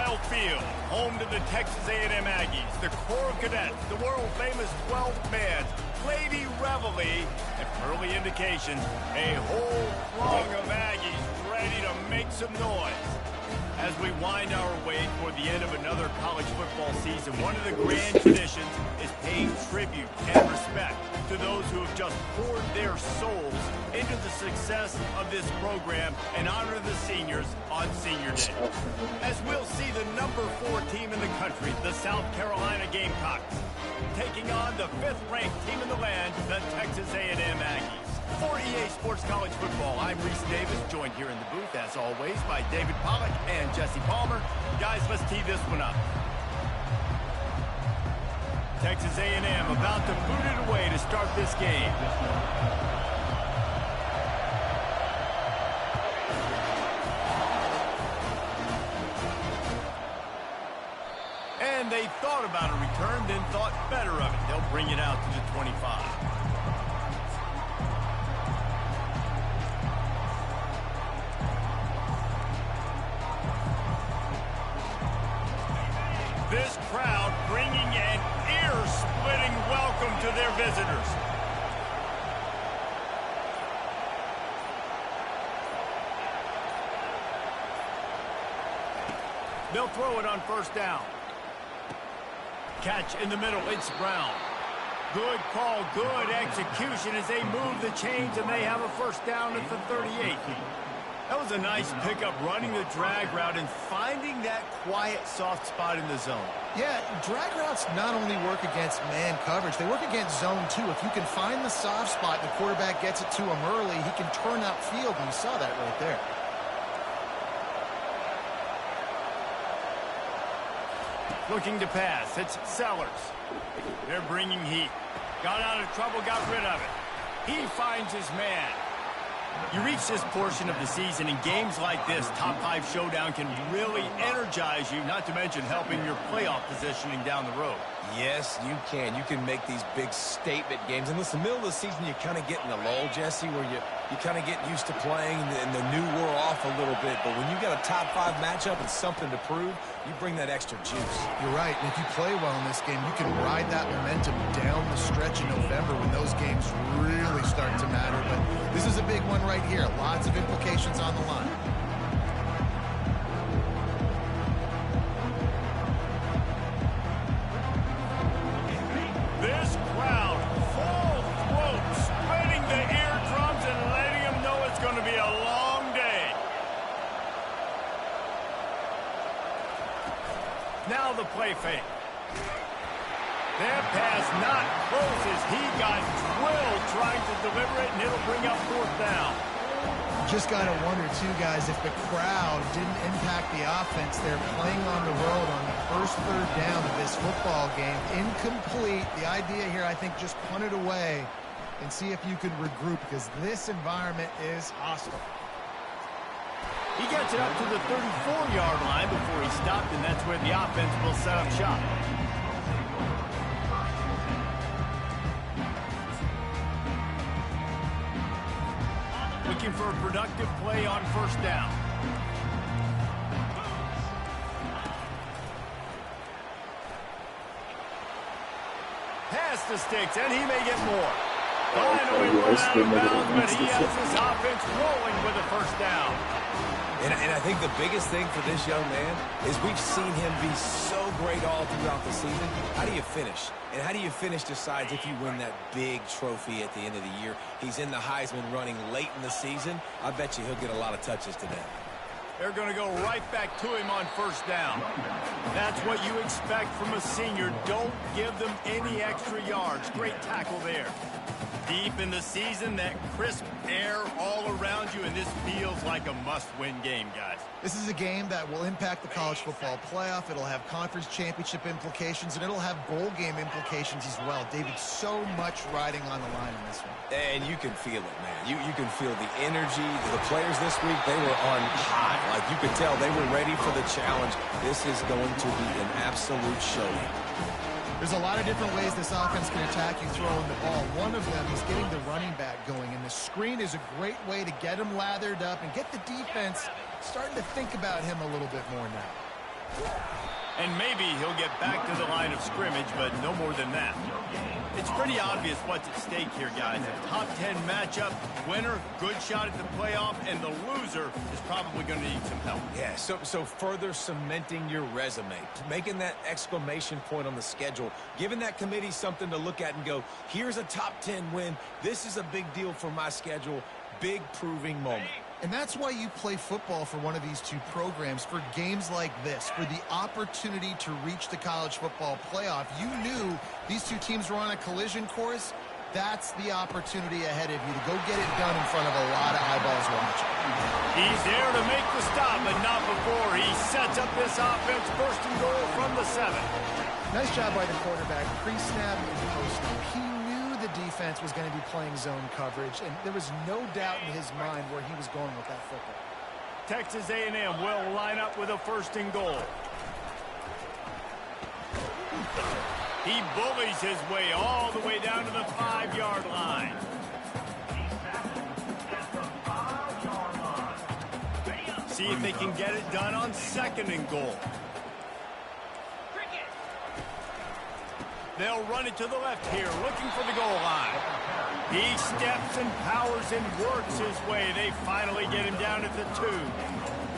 Kyle Field, home to the Texas A&M Aggies, the Coral Cadets, the world-famous 12th man, Lady Reveille, and early indications, a whole throng of Aggies ready to make some noise. As we wind our way toward the end of another college football season, one of the grand traditions is paying tribute and respect to those who have just poured their souls into the success of this program and honor the seniors on Senior Day. As we'll see the number 4 team in the country, the South Carolina Gamecocks, taking on the 5th-ranked team in the land, the Texas A&M Aggies. For EA Sports College Football, I'm Reese Davis, joined here in the booth, as always, by David Pollack and Jesse Palmer. Guys, let's tee this one up. Texas A&M about to boot it away to start this game. And they thought about a return, then thought better of it. They'll bring it out to the 25. This crowd bringing an ear-splitting welcome to their visitors. They'll throw it on first down. Catch in the middle, it's Brown. Good call, good execution as they move the chains and they have a first down at the 38. That was a nice pickup, running the drag route and finding that quiet, soft spot in the zone. Yeah, drag routes not only work against man coverage, they work against zone too. If you can find the soft spot, the quarterback gets it to him early, he can turn upfield, and you saw that right there. Looking to pass, it's Sellers. They're bringing heat. Got out of trouble, got rid of it. He finds his man. You reach this portion of the season, and games like this, top 5 showdown, can really energize you, not to mention helping your playoff positioning down the road. Yes, you can. You can make these big statement games. And listen, middle of the season, you kind of get in the lull, Jesse, where you kind of get used to playing and the new wore off a little bit. But when you got a top 5 matchup and something to prove, you bring that extra juice. You're right. And if you play well in this game, you can ride that momentum down the stretch in November when those games really start to matter. But this is a big one right here. Lots of implications on the line. This crowd, full throat, spreading the eardrums and letting them know it's going to be a long day. Now the play fake. That pass not close as he got drilled trying to deliver it, and it'll bring up 4th down. Just got to wonder, too, guys, if the crowd didn't impact the offense. They're playing on the road on the first 3rd down of this football game. Incomplete. The idea here, I think, just punt it away and see if you could regroup, because this environment is hostile. He gets it up to the 34-yard line before he stopped, and that's where the offense will set up shop. Looking for a productive play on first down. Pass the sticks, and he may get more. Finally run out of bounds, but he has his offense rolling with a first down. And I think the biggest thing for this young man is we've seen him be so great all throughout the season. How do you finish? And how do you finish decides if you win that big trophy at the end of the year. He's in the Heisman running late in the season. I bet you he'll get a lot of touches today. They're going to go right back to him on first down. That's what you expect from a senior. Don't give them any extra yards. Great tackle there. Deep in the season, that crisp air all around you, and this feels like a must-win game, guys. This is a game that will impact the college football playoff. It'll have conference championship implications, and it'll have bowl game implications as well. David, so much riding on the line in this one. And you can feel it, man. You can feel the energy. The players this week, they were on high. Like, you could tell they were ready for the challenge. This is going to be an absolute showdown. There's a lot of different ways this offense can attack you throwing the ball. One of them is getting the running back going, and the screen is a great way to get him lathered up and get the defense starting to think about him a little bit more now. And maybe he'll get back to the line of scrimmage, but no more than that. It's pretty obvious what's at stake here, guys. A top 10 matchup, winner, good shot at the playoff, and the loser is probably going to need some help. Yeah, so further cementing your resume, making that exclamation point on the schedule, giving that committee something to look at and go, here's a top 10 win. This is a big deal for my schedule. Big proving moment. And that's why you play football for one of these two programs, for games like this, for the opportunity to reach the college football playoff. You knew these two teams were on a collision course. That's the opportunity ahead of you to go get it done in front of a lot of eyeballs watching. He's there to make the stop, but not before he sets up this offense. First and goal from the 7. Nice job by the quarterback, pre-snap and post-snap. He knew the defense was going to be playing zone coverage, and there was no doubt in his mind where he was going with that football. Texas A&M will line up with a first and goal. He bullies his way all the way down to the 5-yard line. See if they can get it done on second and goal. They'll run it to the left here, looking for the goal line. He steps and powers and works his way. They finally get him down at the 2.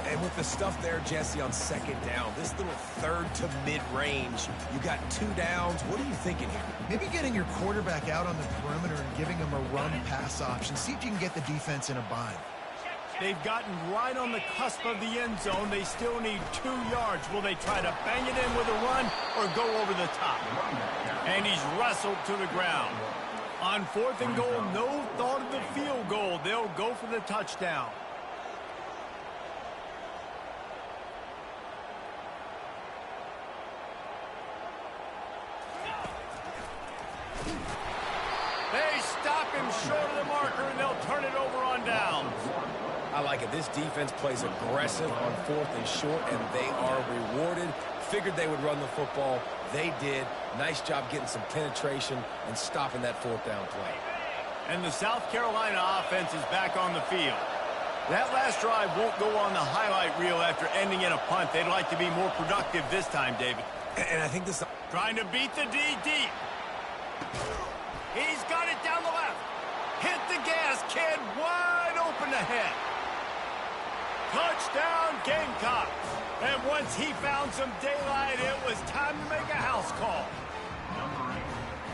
And with the stuff there, Jesse, on second down, this little third to mid-range, you got 2 downs. What are you thinking here? Maybe getting your quarterback out on the perimeter and giving him a run-pass option. See if you can get the defense in a bind. They've gotten right on the cusp of the end zone. They still need 2 yards. Will they try to bang it in with a run or go over the top? And he's wrestled to the ground. On fourth and goal, no thought of the field goal. They'll go for the touchdown. They stop him short of the marker, and they'll turn it over on downs. I like it. This defense plays aggressive on fourth and short, and they are rewarded. Figured they would run the football. They did. Nice job getting some penetration and stopping that fourth down play. And the South Carolina offense is back on the field. That last drive won't go on the highlight reel after ending in a punt. They'd like to be more productive this time, David. And I think this... Trying to beat the D deep. He's got it down the left. Hit the gas, kid. Wide open ahead. Touchdown, Gamecocks. And once he found some daylight, it was time to make a house call.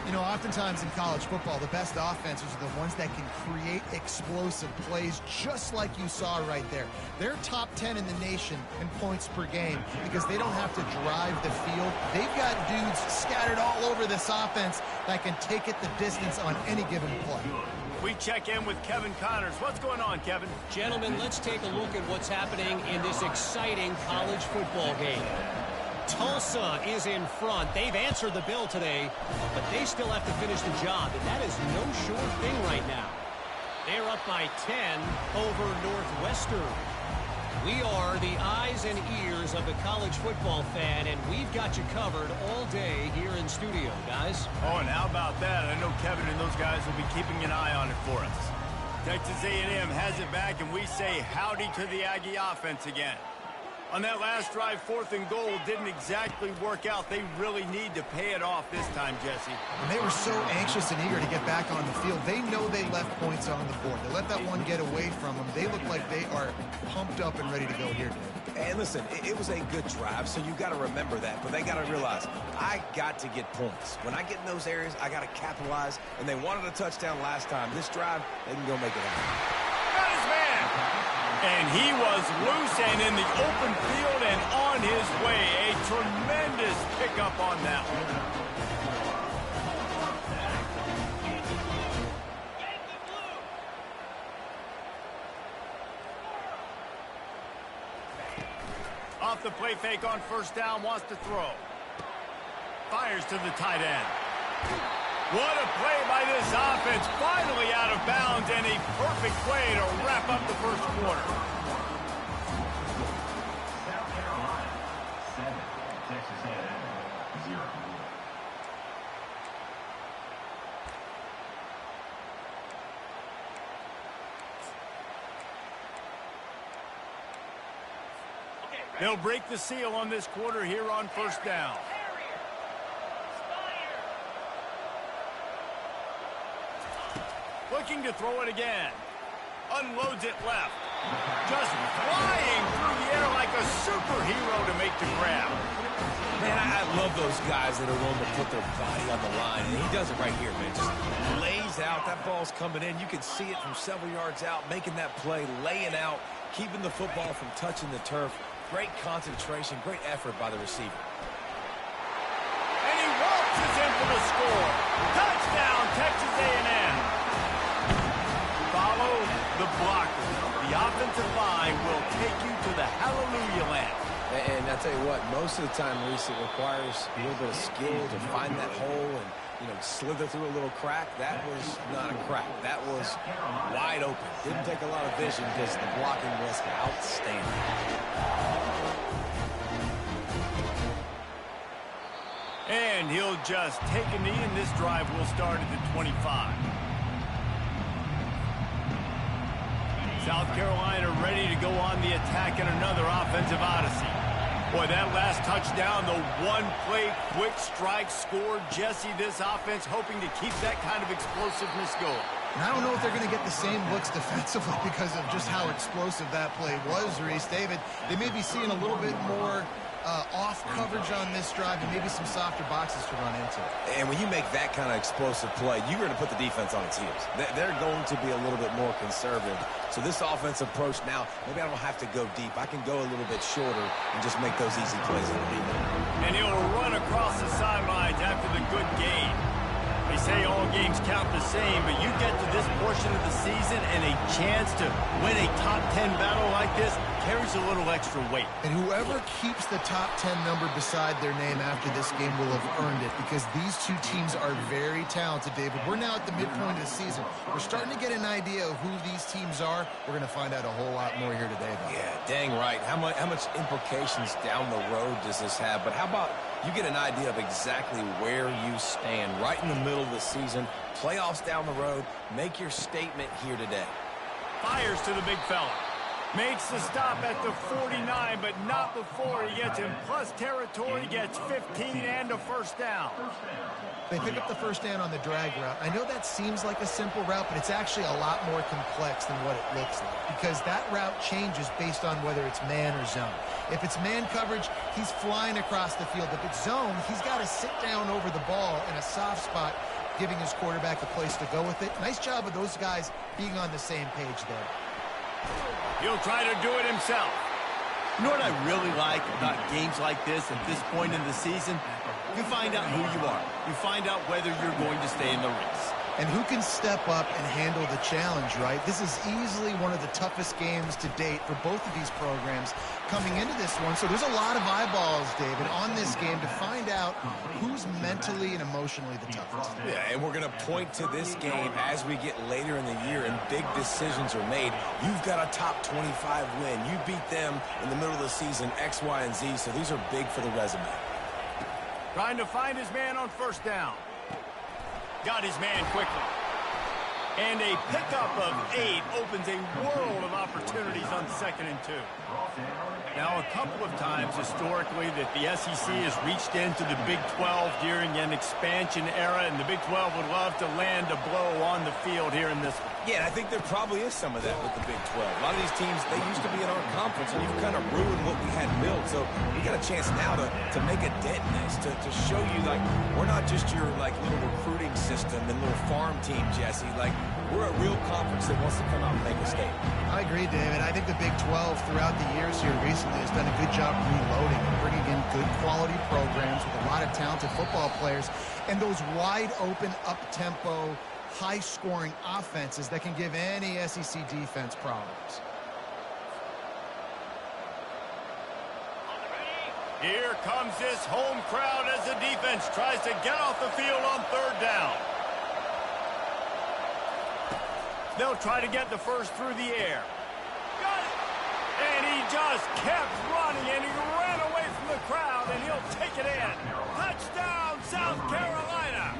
You know, oftentimes in college football, the best offenses are the ones that can create explosive plays, just like you saw right there. They're top 10 in the nation in points per game because they don't have to drive the field. They've got dudes scattered all over this offense that can take it the distance on any given play. We check in with Kevin Connors. What's going on, Kevin? Gentlemen, let's take a look at what's happening in this exciting college football game. Tulsa is in front. They've answered the bell today, but they still have to finish the job, and that is no sure thing right now. They're up by 10 over Northwestern. We are the eyes and ears of the college football fan, and we've got you covered all day here in studio, guys. Oh, and how about that? I know Kevin and those guys will be keeping an eye on it for us. Texas A&M has it back, and we say howdy to the Aggie offense again. On that last drive, fourth and goal didn't exactly work out. They really need to pay it off this time, Jesse. And they were so anxious and eager to get back on the field. They know they left points on the board. They let that one get away from them. They look like they are pumped up and ready to go here today. And listen, it was a good drive, so you got to remember that. But they got to realize, I got to get points. When I get in those areas, I got to capitalize. And they wanted a touchdown last time. This drive, they can go make it happen. Got his man! And he was loose and in the open field and on his way. A tremendous pickup on that one. Off the play fake on first down, wants to throw. Fires to the tight end. What a play by this offense. Finally out of bounds, and a perfect play to wrap up the first quarter. South Carolina, 7. Texas A&M, 0. Okay, They'll break the seal on this quarter here on first down. Looking to throw it again. Unloads it left. Just flying through the air like a superhero to make the grab. Man, I love those guys that are willing to put their body on the line. And he does it right here, man. Just lays out. That ball's coming in. You can see it from several yards out, making that play, laying out, keeping the football from touching the turf. Great concentration, great effort by the receiver. And he waltzes in for the score. Touchdown, Texas A&M. Follow the blocker. The offensive line will take you to the hallelujah land. And I tell you what, most of the time, Reese, it requires a little bit of skill to find that hole and, you know, slither through a little crack. That was not a crack. That was wide open. Didn't take a lot of vision because the blocking was outstanding. And he'll just take a knee, and this drive will start at the 25. South Carolina ready to go on the attack in another offensive odyssey. Boy, that last touchdown, the one-play quick strike scored. Jesse, this offense hoping to keep that kind of explosiveness going. And I don't know if they're going to get the same looks defensively because of just how explosive that play was, Reese. David, they may be seeing a little bit more off coverage on this drive and maybe some softer boxes to run into. And when you make that kind of explosive play, you're going to put the defense on its heels. They're going to be a little bit more conservative. So this offensive approach now, maybe I don't have to go deep. I can go a little bit shorter and just make those easy plays. And he'll run across the sidelines after the good gain. They say all games count the same, but you get to this portion of the season and a chance to win a top 10 battle like this carries a little extra weight. And whoever keeps the top 10 number beside their name after this game will have earned it because these two teams are very talented, David. We're now at the midpoint of the season. We're starting to get an idea of who these teams are. We're going to find out a whole lot more here today, though. Yeah, dang right. How much implications down the road does this have? But how about you get an idea of exactly where you stand right in the middle of the season, playoffs down the road, make your statement here today. Fires to the big fella. Makes the stop at the 49, but not before he gets in plus territory, gets 15 and a first down. They pick up the first down on the drag route. I know that seems like a simple route, but it's actually a lot more complex than what it looks like because that route changes based on whether it's man or zone. If it's man coverage, he's flying across the field. If it's zone, he's got to sit down over the ball in a soft spot, giving his quarterback a place to go with it. Nice job of those guys being on the same page there. He'll try to do it himself. You know what I really like about games like this at this point in the season? You find out who you are. You find out whether you're going to stay in the race. And who can step up and handle the challenge, right? This is easily one of the toughest games to date for both of these programs coming into this one. So there's a lot of eyeballs, David, on this game to find out who's mentally and emotionally the toughest. Yeah, and we're going to point to this game as we get later in the year and big decisions are made. You've got a top 25 win. You beat them in the middle of the season, X, Y, and Z, so these are big for the resume. Trying to find his man on first down. Got his man quickly. And a pickup of 8 opens a world of opportunities on 2nd and 2. Now, a couple of times historically that the SEC has reached into the Big 12 during an expansion era, and the Big 12 would love to land a blow on the field here in this one. Yeah, and I think there probably is some of that with the Big 12. A lot of these teams, they used to be in our conference, and you've kind of ruined what we had built. So we got a chance now to make a dent in this, to show you, like, we're not just your, like, little recruiting system and little farm team, Jesse. Like, we're a real conference that wants to come out and make a statement. I agree, David. I think the Big 12 throughout the years here recently has done a good job reloading and bringing in good quality programs with a lot of talented football players and those wide open, up-tempo, high-scoring offenses that can give any SEC defense problems. Here comes this home crowd as the defense tries to get off the field on 3rd down. They'll try to get the first through the air. Got it! And he just kept running, and he ran away from the crowd, and he'll take it in. Touchdown, South Carolina!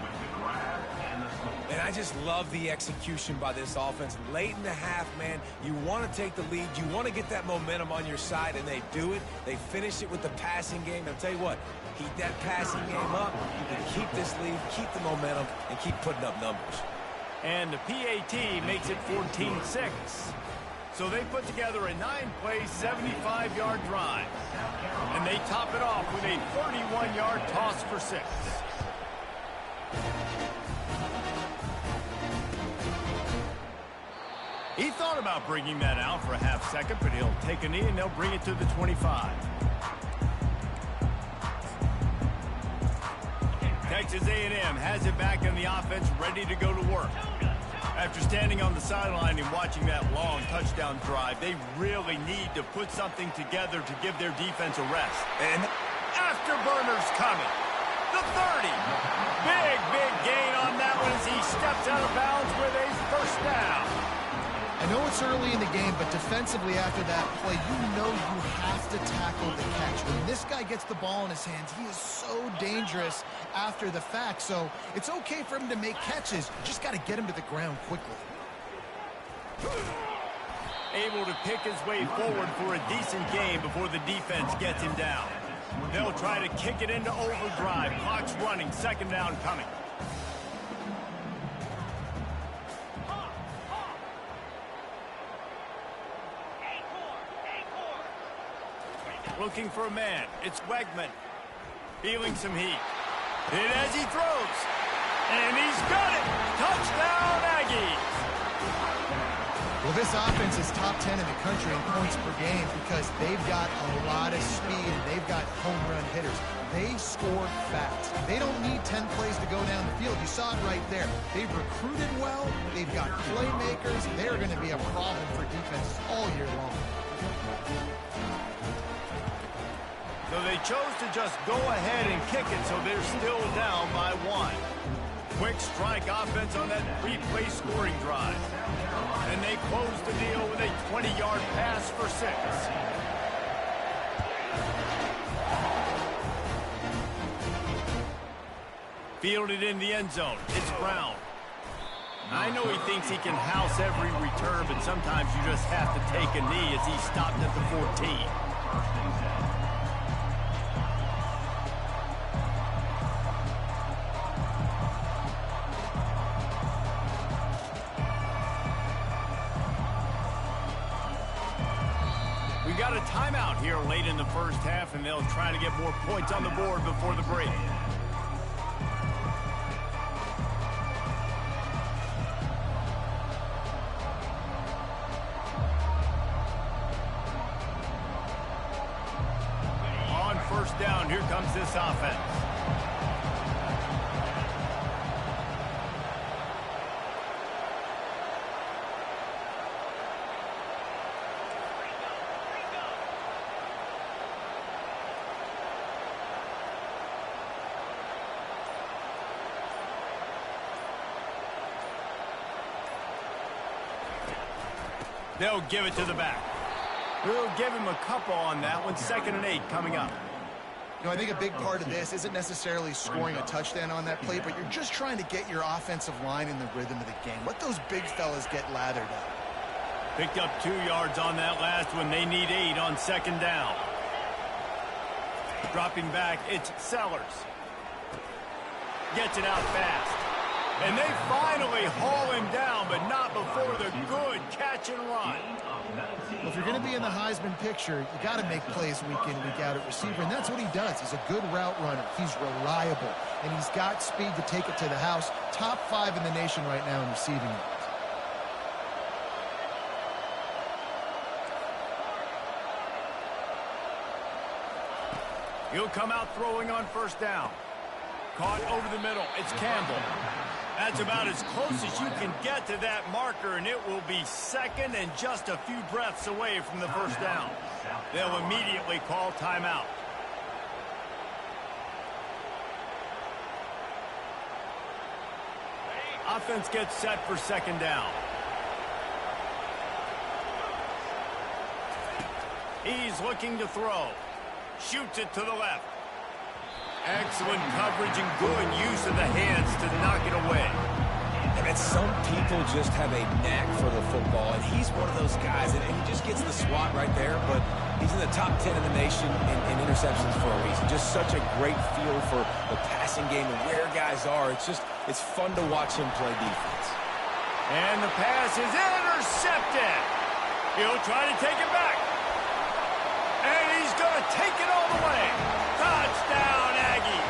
And I just love the execution by this offense. Late in the half, man, you want to take the lead. You want to get that momentum on your side, and they do it. They finish it with the passing game. I'll tell you what, keep that passing game up. You can keep this lead, keep the momentum, and keep putting up numbers. And the PAT makes it 14-6. So they put together a 9-play, 75-yard drive. And they top it off with a 31-yard toss for 6. He thought about bringing that out for a half second, but he'll take a knee and they'll bring it to the 25. Texas A&M has it back in the offense, ready to go to work. After standing on the sideline and watching that long touchdown drive, they really need to put something together to give their defense a rest. And afterburners coming. The 30. Big gain on that one as he steps out of bounds with a first down. I know it's early in the game, but defensively after that play, you know you have to tackle the catch. When this guy gets the ball in his hands, he is so dangerous after the fact. So it's okay for him to make catches. You just got to get him to the ground quickly. Able to pick his way forward for a decent game before the defense gets him down. They'll try to kick it into overdrive. Clock's running. Second down coming. Looking for a man. It's Wegman. Feeling some heat. And as he throws. And he's got it. Touchdown, Aggies. Well, this offense is top 10 in the country in points per game because they've got a lot of speed and they've got home run hitters. They score fast. They don't need 10 plays to go down the field. You saw it right there. They've recruited well. They've got playmakers. They're going to be a problem for defenses all year long. So they chose to just go ahead and kick it, so they're still down by 1. Quick strike offense on that 3-play scoring drive. And they close the deal with a 20-yard pass for 6. Fielded in the end zone. It's Brown. I know he thinks he can house every return, but sometimes you just have to take a knee as he stopped at the 14. Got a timeout here late in the first half, and they'll try to get more points on the board before the break. On first down, here comes this offense. They'll give it to the back. We'll give him a couple on that one. 2nd and 8 coming up. You know, I think a big part of this isn't necessarily scoring a touchdown on that play, but you're just trying to get your offensive line in the rhythm of the game. Let those big fellas get lathered up. Picked up 2 yards on that last one. They need 8 on 2nd down. Dropping back, it's Sellers. Gets it out fast. And they finally haul him down, but not before the good catch and run. Well, if you're going to be in the Heisman picture, you got to make plays week in, week out at receiver, and that's what he does. He's a good route runner. He's reliable, and he's got speed to take it to the house. Top 5 in the nation right now in receiving yards. He'll come out throwing on first down. Caught over the middle. It's Campbell. That's about as close as you can get to that marker, and it will be 2nd and just a few breaths away from the first down. They'll immediately call timeout. Offense gets set for 2nd down. He's looking to throw. Shoots it to the left. Excellent coverage and good use of the hands to knock it away. And some people just have a knack for the football, and he's one of those guys, and he just gets the swat right there, but he's in the top 10 in the nation in interceptions for a reason. Just such a great feel for the passing game and where guys are. It's fun to watch him play defense. And the pass is intercepted. He'll try to take it back. And he's going to take it all the way. Touchdown, Aggies.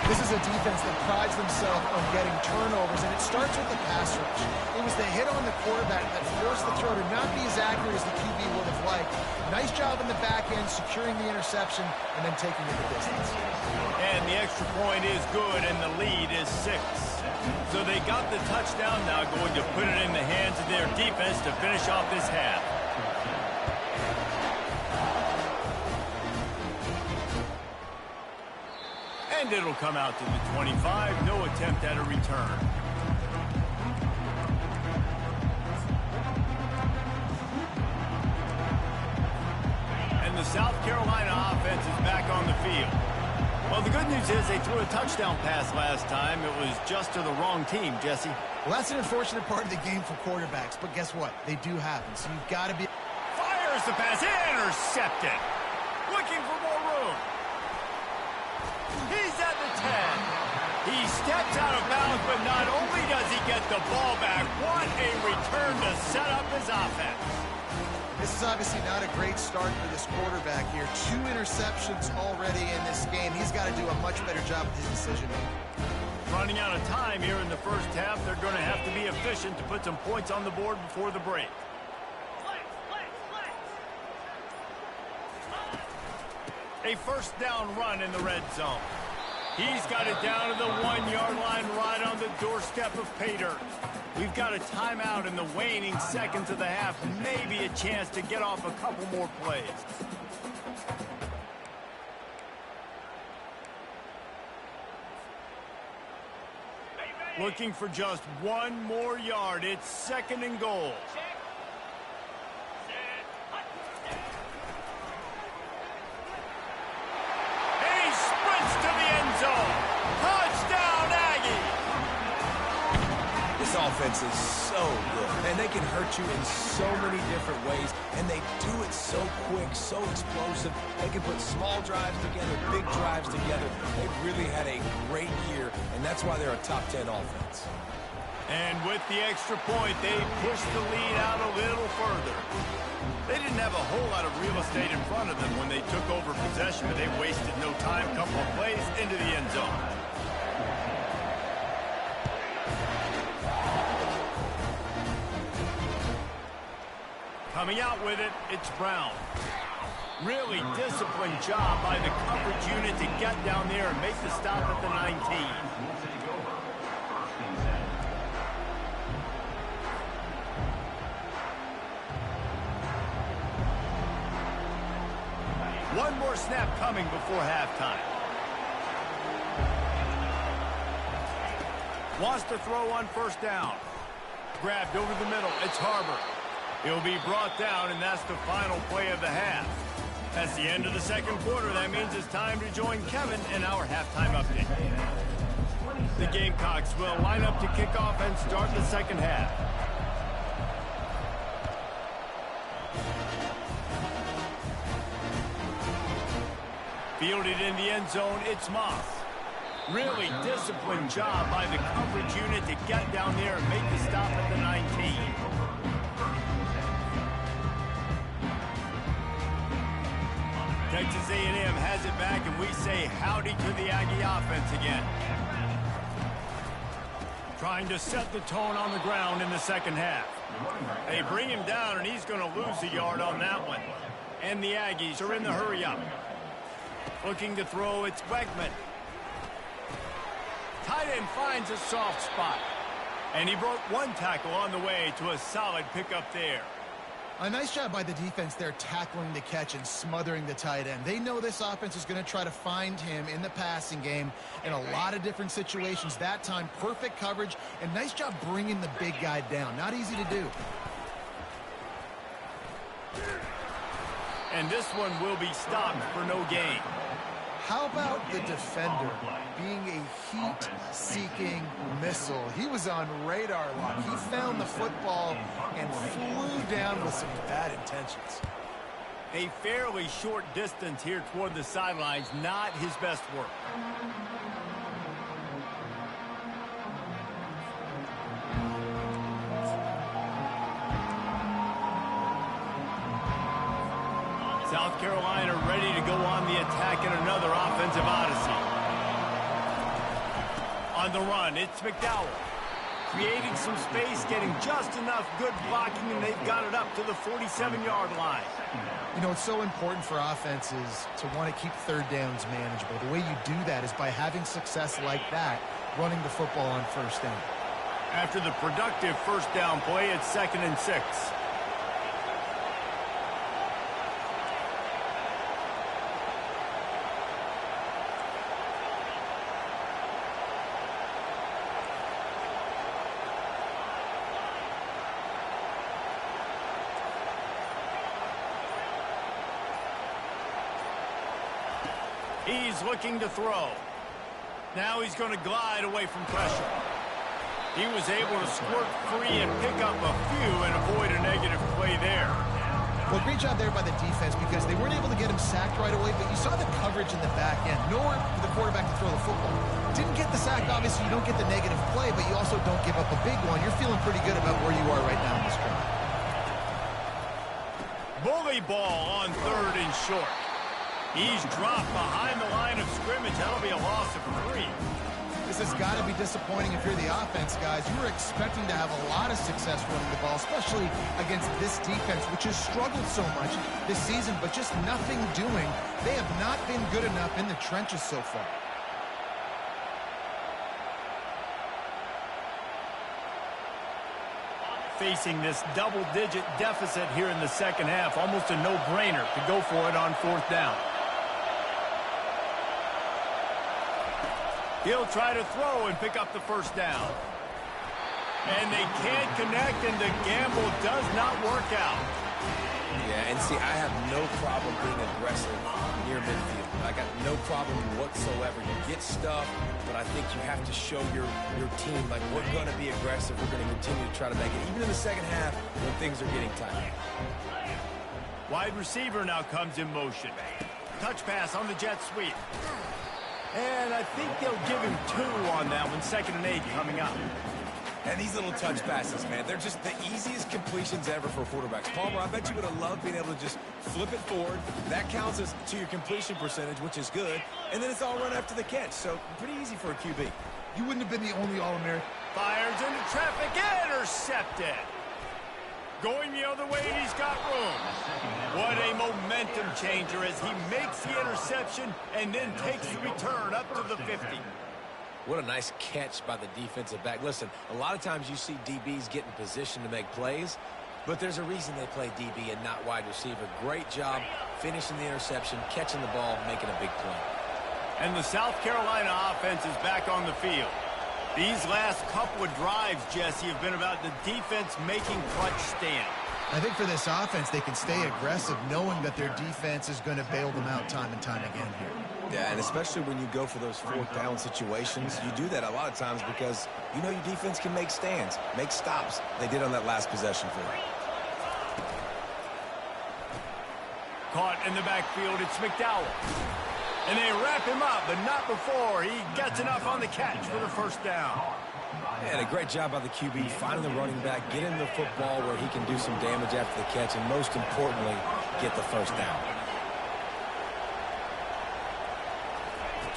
This is a defense that prides themselves on getting turnovers, and it starts with the pass rush. It was the hit on the quarterback that forced the throw to not be as accurate as the QB would have liked. Nice job in the back end, securing the interception, and then taking it the distance. And the extra point is good, and the lead is 6. So they got the touchdown, now going to put it in the hands of their defense to finish off this half. And it'll come out to the 25. No attempt at a return. And the South Carolina offense is back on the field. Well, the good news is they threw a touchdown pass last time. It was just to the wrong team, Jesse. Well, that's an unfortunate part of the game for quarterbacks, but guess what? They do happen, so you've got to be... Fires the pass, intercepted. Looking for more room. He's at the 10. He steps out of bounds, but not only does he get the ball back, what a return to set up his offense. This is obviously not a great start for this quarterback here. 2 interceptions already in this game. He's got to do a much better job with his decision-making. Running out of time here in the first half, they're going to have to be efficient to put some points on the board before the break. A first down run in the red zone. He's got it down to the 1-yard line right on the doorstep of Pater. We've got a timeout in the waning seconds of the half. Maybe a chance to get off a couple more plays. Looking for just 1 more yard. It's 2nd and goal. Offense is so good, and they can hurt you in so many different ways, and they do it so quick, so explosive. They can put small drives together, big drives together. They've really had a great year, and that's why they're a top 10 offense. And with the extra point, they pushed the lead out a little further. They didn't have a whole lot of real estate in front of them when they took over possession, but they wasted no time. Couple of plays into the end zone. Coming out with it, it's Brown. Really disciplined job by the coverage unit to get down there and make the stop at the 19. One more snap coming before halftime. Wants to throw on first down. Grabbed over the middle. It's Harbor. He'll be brought down, and that's the final play of the half. That's the end of the second quarter. That means it's time to join Kevin in our halftime update. The Gamecocks will line up to kick off and start the second half. Fielded in the end zone, it's Moss. Really disciplined job by the coverage unit to get down there and make the stop at the 19. Texas A&M has it back, and we say howdy to the Aggie offense again. Trying to set the tone on the ground in the second half. They bring him down, and he's going to lose a yard on that one. And the Aggies are in the hurry-up. Looking to throw, it's Wegman. Tight end finds a soft spot. And he broke 1 tackle on the way to a solid pickup there. A nice job by the defense there, tackling the catch and smothering the tight end. They know this offense is going to try to find him in the passing game in a lot of different situations. That time, perfect coverage, and nice job bringing the big guy down. Not easy to do. And this one will be stopped for no gain. How about the defender being a heat-seeking missile? He was on radar lock. He found the football and flew down with some bad intentions. A fairly short distance here toward the sidelines, not his best work. South Carolina ready to go on the attack in another offensive odyssey. On the run, it's McDowell. Creating some space, getting just enough good blocking, and they've got it up to the 47-yard line. You know, it's so important for offenses to want to keep third downs manageable. The way you do that is by having success like that, running the football on first down. After the productive first down play, it's 2nd and 6. He's looking to throw. Now he's going to glide away from pressure. He was able to squirt free and pick up a few and avoid a negative play there. Well, great job there by the defense because they weren't able to get him sacked right away, but you saw the coverage in the back end. Nowhere for the quarterback to throw the football. Didn't get the sack, obviously you don't get the negative play, but you also don't give up a big one. You're feeling pretty good about where you are right now in this drive. Bully ball on 3rd and short. He's dropped behind the line of scrimmage. That'll be a loss of 3. This has got to be disappointing if you're the offense, guys. You were expecting to have a lot of success running the ball, especially against this defense, which has struggled so much this season, but just nothing doing. They have not been good enough in the trenches so far. Facing this double-digit deficit here in the second half, almost a no-brainer to go for it on 4th down. He'll try to throw and pick up the first down. And they can't connect, and the gamble does not work out. Yeah, and see, I have no problem being aggressive near midfield. I got no problem whatsoever. You get stuff, but I think you have to show your team, like, we're going to be aggressive. We're going to continue to try to make it, even in the second half when things are getting tight. Wide receiver now comes in motion. Touch pass on the jet sweep. And I think they'll give him 2 on that one. 2nd and 8 coming up. And these little touch passes, man, they're just the easiest completions ever for quarterbacks. Palmer, I bet you would have loved being able to just flip it forward. That counts as to your completion percentage, which is good. And then it's all run after the catch. So pretty easy for a QB. You wouldn't have been the only All-American. Fires into traffic. Intercepted. Going the other way, and he's got room. What a momentum changer as he makes the interception and then takes the return up to the 50. What a nice catch by the defensive back. Listen, a lot of times you see DBs get in position to make plays, but there's a reason they play DB and not wide receiver. Great job finishing the interception, catching the ball, making a big play. And the South Carolina offense is back on the field. These last couple of drives, Jesse, have been about the defense making clutch stand. I think for this offense, they can stay aggressive knowing that their defense is going to bail them out time and time again here. Yeah, and especially when you go for those 4th down situations, you do that a lot of times because you know your defense can make stands, make stops. They did on that last possession for you. Caught in the backfield, it's McDowell. And they wrap him up, but not before he gets enough on the catch for the first down. And a great job by the QB, finding the running back, getting the football where he can do some damage after the catch, and most importantly, get the first down.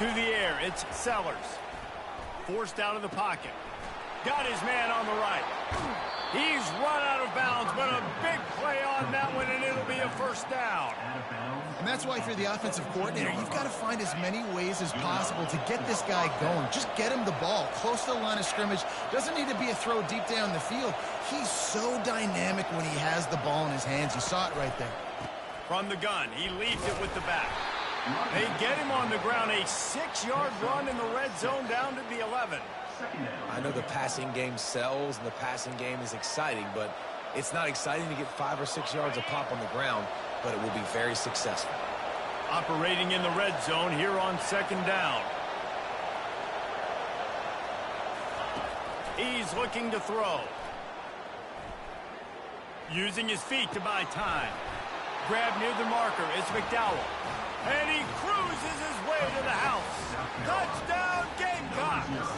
To the air, it's Sellers. Forced out of the pocket. Got his man on the right. He's run out of bounds, but a big play on that one, and it'll be a first down. And that's why if you're the offensive coordinator, you've got to find as many ways as possible to get this guy going. Just get him the ball close to the line of scrimmage. Doesn't need to be a throw deep down the field. He's so dynamic when he has the ball in his hands. You saw it right there. From the gun, he leads it with the back. They get him on the ground, a 6-yard run in the red zone down to the 11. I know the passing game sells and the passing game is exciting, but it's not exciting to get 5 or 6 yards a pop on the ground, but it will be very successful. Operating in the red zone here on second down. He's looking to throw. Using his feet to buy time. Grab near the marker. It's McDowell. And he cruises his way to the house. Touchdown, Gamecocks!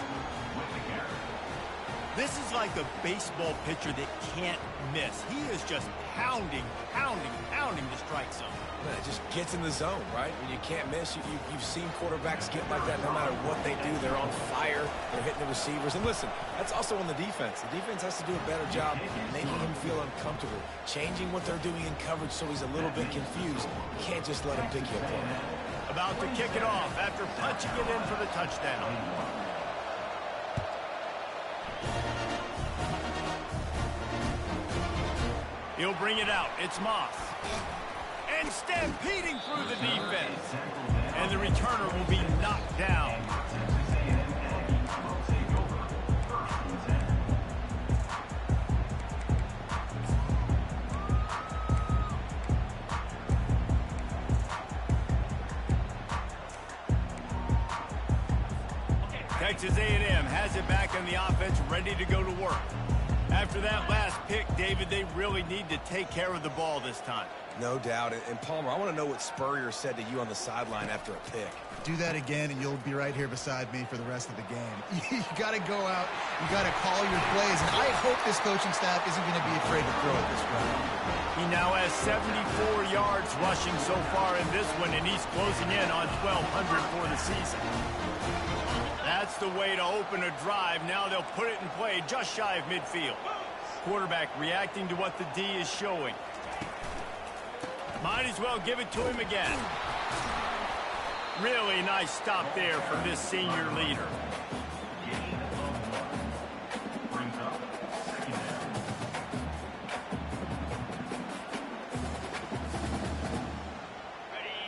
This is like a baseball pitcher that can't miss. He is just pounding the strike zone. Man, it just gets in the zone, right? When you can't miss, you've seen quarterbacks get like that no matter what they do. They're on fire. They're hitting the receivers. And listen, that's also on the defense. The defense has to do a better job making him feel uncomfortable, changing what they're doing in coverage so he's a little bit confused. You can't just let him pick you apart. About to kick it off after punching it in for the touchdown. He'll bring it out. It's Moss. And stampeding through the defense. And the returner will be knocked down. Texas A&M has it back on the offense, ready to go to work. After that last pick, David, they really need to take care of the ball this time. No doubt. And Palmer, I want to know what Spurrier said to you on the sideline after a pick. Do that again, and you'll be right here beside me for the rest of the game. You got to go out. You got to call your plays. And I hope this coaching staff isn't going to be afraid to throw it this way. He now has 74 yards rushing so far in this one, and he's closing in on 1,200 for the season. That's the way to open a drive. Now they'll put it in play just shy of midfield. Quarterback reacting to what the D is showing. Might as well give it to him again. Really nice stop there from this senior leader.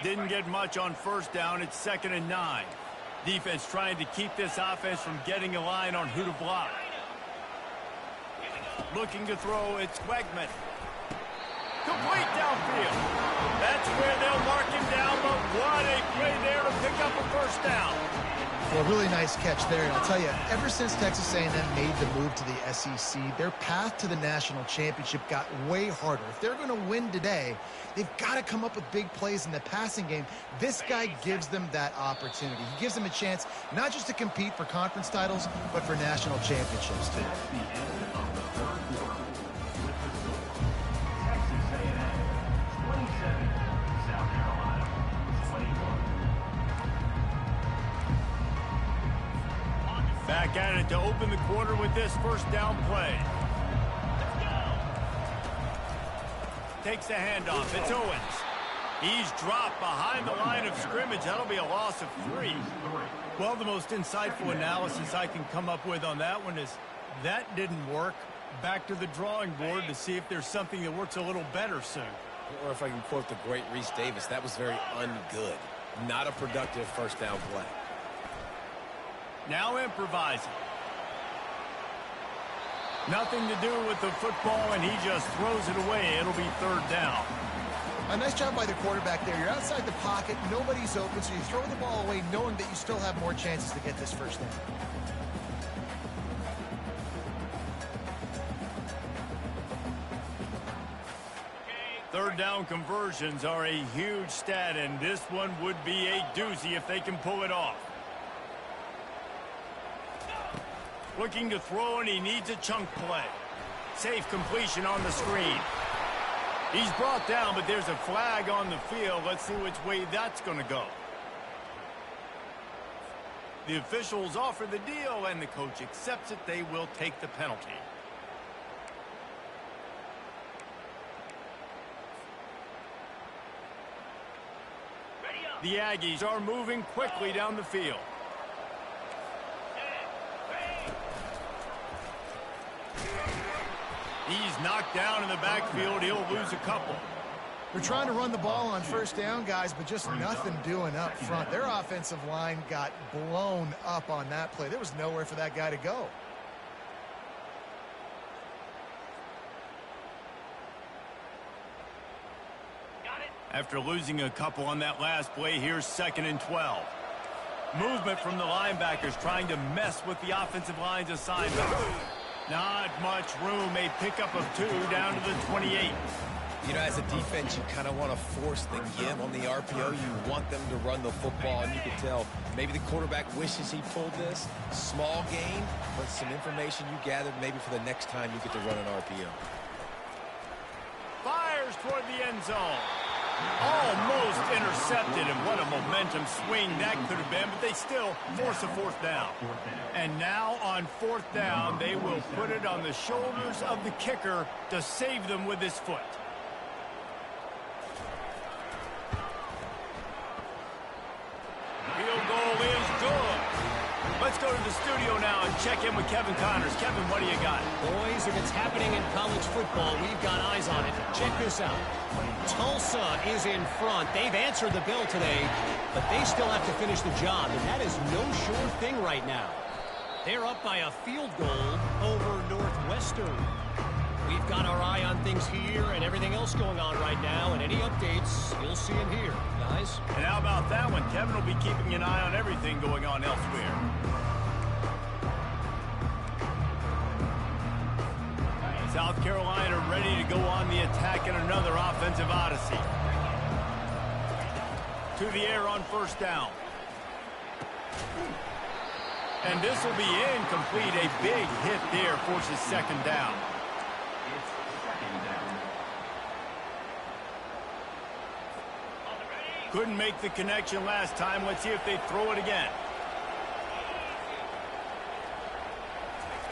Didn't get much on first down. It's 2nd and 9. Defense trying to keep this offense from getting a line on who to block. Looking to throw, it's Wegman. Complete downfield. That's where they'll mark him down, but what a play there to pick up a first down. Well, really nice catch there. And I'll tell you, ever since Texas A&M made the move to the SEC, their path to the national championship got way harder. If they're going to win today, they've got to come up with big plays in the passing game. This guy gives them that opportunity. He gives them a chance not just to compete for conference titles, but for national championships too. Back at it to open the quarter with this first down play. Takes the handoff. It's Owens. He's dropped behind the line of scrimmage. That'll be a loss of 3. Well, the most insightful analysis I can come up with on that one is that didn't work. Back to the drawing board to see if there's something that works a little better soon. Or if I can quote the great Reese Davis, that was very ungood. Not a productive first down play. Now improvising. Nothing to do with the football, and he just throws it away. It'll be 3rd down. A nice job by the quarterback there. You're outside the pocket. Nobody's open, so you throw the ball away knowing that you still have more chances to get this first down. Third down conversions are a huge stat, and this one would be a doozy if they can pull it off. Looking to throw, and he needs a chunk play. Safe completion on the screen. He's brought down, but there's a flag on the field. Let's see which way that's going to go. The officials offer the deal, and the coach accepts it. They will take the penalty. The Aggies are moving quickly down the field. He's knocked down in the backfield. He'll lose a couple. They're trying to run the ball on first down, guys, but just nothing doing up front. Their offensive line got blown up on that play. There was nowhere for that guy to go. After losing a couple on that last play, here's 2nd and 12. Movement from the linebackers trying to mess with the offensive line's assignment. Not much room. A pickup of 2 down to the 28. You know, as a defense, you kind of want to force the give on the RPO. You want them to run the football, and you can tell maybe the quarterback wishes he pulled this. Small gain, but some information you gathered maybe for the next time you get to run an RPO. Fires toward the end zone. Almost intercepted, and what a momentum swing that could have been, but they still force a 4th down. And now on 4th down, they will put it on the shoulders of the kicker to save them with his foot. Field goal is good. Let's go to the studio now and check in with Kevin Connors. Kevin, what do you got? Boys, if it's happening in college football, we've got eyes on it. Check this out. Tulsa is in front. They've answered the bell today, but they still have to finish the job, and that is no sure thing right now. They're up by a field goal over Northwestern. We've got our eye on things here and everything else going on right now, and any updates, you'll see them here, guys. And how about that one? Kevin will be keeping an eye on everything going on elsewhere. South Carolina ready to go on the attack in another offensive odyssey. To the air on 1st down. And this will be incomplete. A big hit there forces 2nd down. Couldn't make the connection last time. Let's see if they throw it again.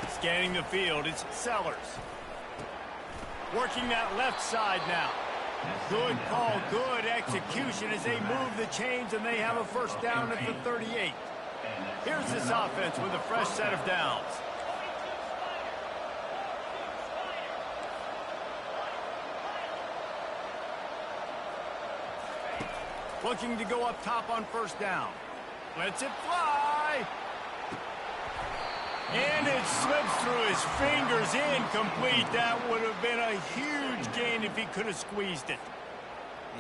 Scanning the field, it's Sellers. Working that left side now. Good call, good execution as they move the chains, and they have a 1st down at the 38. Here's this offense with a fresh set of downs. Looking to go up top on 1st down. Lets it fly. And it slips through his fingers, incomplete. That would have been a huge gain if he could have squeezed it.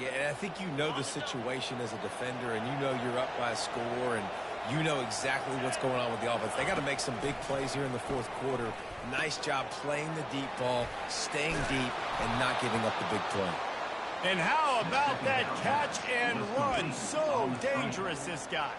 Yeah, and I think you know the situation as a defender, and you know you're up by a score, and you know exactly what's going on with the offense. They got to make some big plays here in the 4th quarter. Nice job playing the deep ball, staying deep, and not giving up the big play. And how about that catch and run? So dangerous, this guy.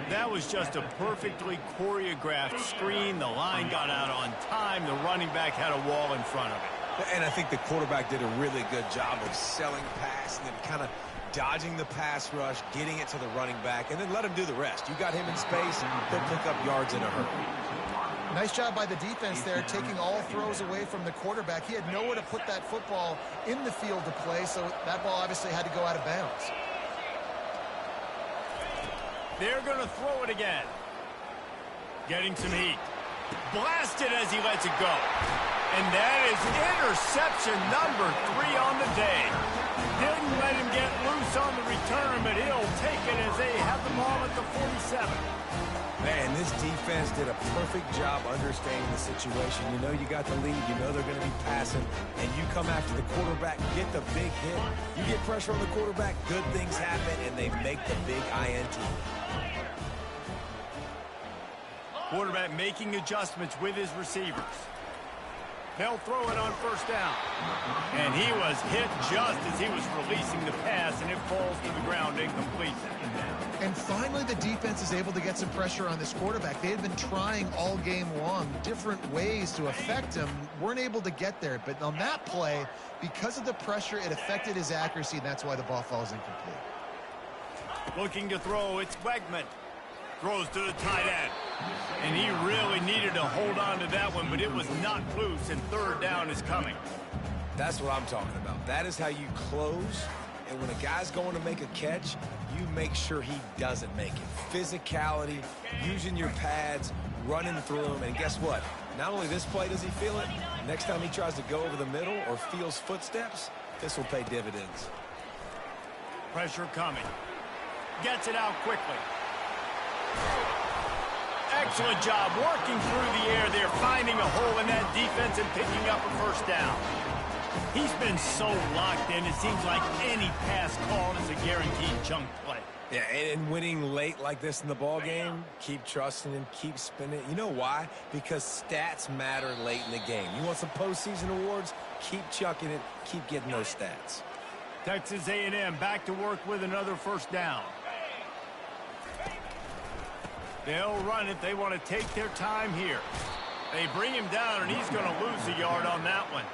That was just a perfectly choreographed screen. The line got out on time. The running back had a wall in front of it. And I think the quarterback did a really good job of selling pass and then kind of dodging the pass rush, getting it to the running back, and then let him do the rest. You got him in space, he'll pick up yards in a hurry. Nice job by the defense there, taking all throws away from the quarterback. He had nowhere to put that football in the field to play, so that ball obviously had to go out of bounds. They're going to throw it again. Getting some heat. Blasted as he lets it go. And that is interception number 3 on the day. Didn't let him get loose on the return, but he'll take it as they have the ball at the 47. Man, this defense did a perfect job understanding the situation. You know you got the lead. You know they're going to be passing. And you come after the quarterback, get the big hit. You get pressure on the quarterback, good things happen, and they make the big INT. Quarterback making adjustments with his receivers. They'll throw it on 1st down. And he was hit just as he was releasing the pass, and it falls to the ground incomplete. And finally, the defense is able to get some pressure on this quarterback. They had been trying all game long different ways to affect him, weren't able to get there. But on that play, because of the pressure, it affected his accuracy, and that's why the ball falls incomplete. Looking to throw, it's Wegman. Throws to the tight end. And he really needed to hold on to that one, but it was knocked loose, and 3rd down is coming. That's what I'm talking about. That is how you close. And when a guy's going to make a catch, you make sure he doesn't make it. Physicality, using your pads, running through them. And guess what? Not only this play does he feel it, next time he tries to go over the middle or feels footsteps, this will pay dividends. Pressure coming. Gets it out quickly. Excellent job working through the air there, finding a hole in that defense and picking up a 1st down. He's been so locked in, it seems like any pass called is a guaranteed chunk play. Yeah, and winning late like this in the ball game, keep trusting him, keep spinning. You know why? Because stats matter late in the game. You want some postseason awards? Keep chucking it, keep getting those stats. Texas A&M back to work with another first down. They'll run it. They want to take their time here. They bring him down, and he's going to lose a yard on that one.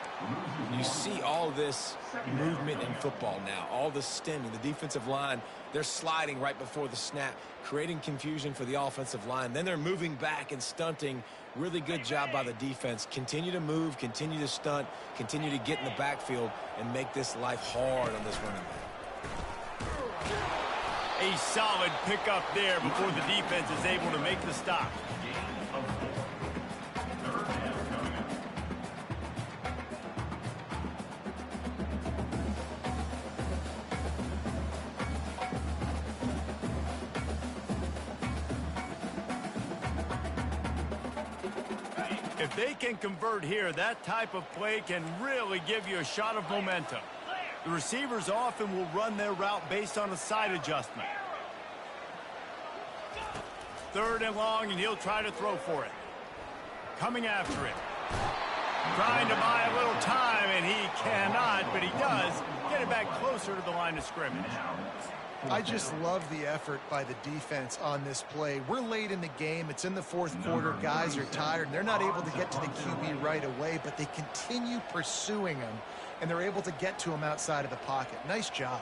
You see all this movement in football now, all the stemming, the defensive line, they're sliding right before the snap, creating confusion for the offensive line. Then they're moving back and stunting. Really good job by the defense. Continue to move, continue to stunt, continue to get in the backfield and make this life hard on this running back. A solid pickup there before the defense is able to make the stop. If they can convert here, that type of play can really give you a shot of momentum. The receivers often will run their route based on a side adjustment. 3rd and long, and he'll try to throw for it. Coming after it. Trying to buy a little time, and he cannot, but he does get it back closer to the line of scrimmage. I just love the effort by the defense on this play. We're late in the game. It's in the 4th quarter. Guys are tired, and they're not able to get to the QB right away, but they continue pursuing him, and they're able to get to him outside of the pocket. Nice job.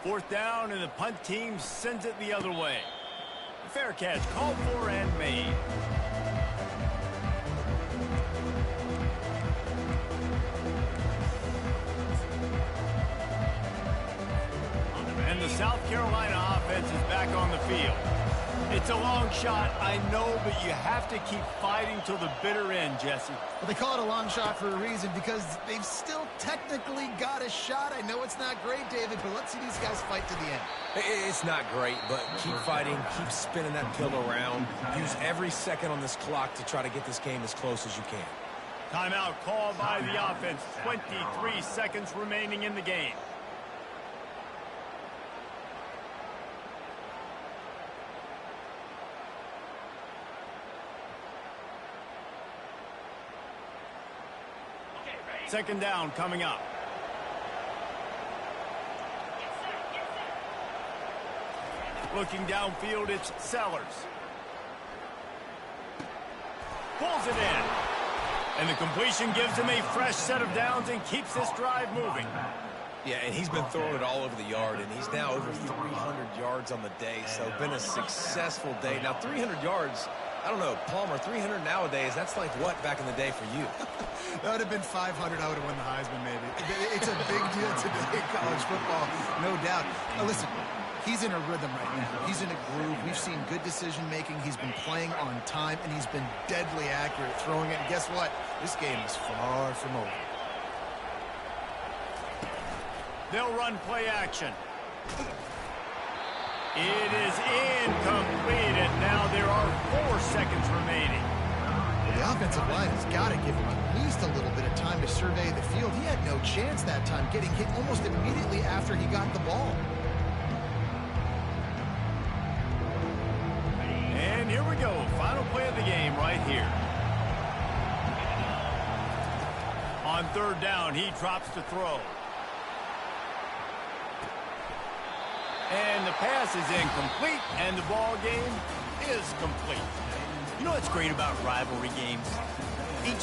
Fourth down, and the punt team sends it the other way. Fair catch called for and made. And the South Carolina offense is back on the field. It's a long shot, I know, but you have to keep fighting till the bitter end, Jesse. Well, they call it a long shot for a reason, because they've still technically got a shot. I know it's not great, David, but let's see these guys fight to the end. It's not great, but keep fighting, keep spinning that pill around. Use every second on this clock to try to get this game as close as you can. Timeout called by the offense. 23 seconds remaining in the game. Second down coming up. Looking downfield, it's Sellers. Pulls it in. And the completion gives him a fresh set of downs and keeps this drive moving. Yeah, and he's been throwing it all over the yard, and he's now over 300 yards on the day, so been a successful day. Now, 300 yards, I don't know, Palmer, 300 nowadays, that's like what back in the day for you? That would have been 500. I would have won the Heisman, maybe. It's a big deal today in college football, no doubt. Now, listen, he's in a rhythm right now. He's in a groove. We've seen good decision-making. He's been playing on time, and he's been deadly accurate throwing it. And guess what? This game is far from over. They'll run play action. It is incomplete, and now there are 4 seconds remaining. The offensive line has got to give him at least a little bit of time to survey the field. He had no chance that time, getting hit almost immediately after he got the ball. And here we go. Final play of the game right here. On 3rd down, he drops to throw. And the pass is incomplete, and the ball game is complete. You know what's great about rivalry games? Each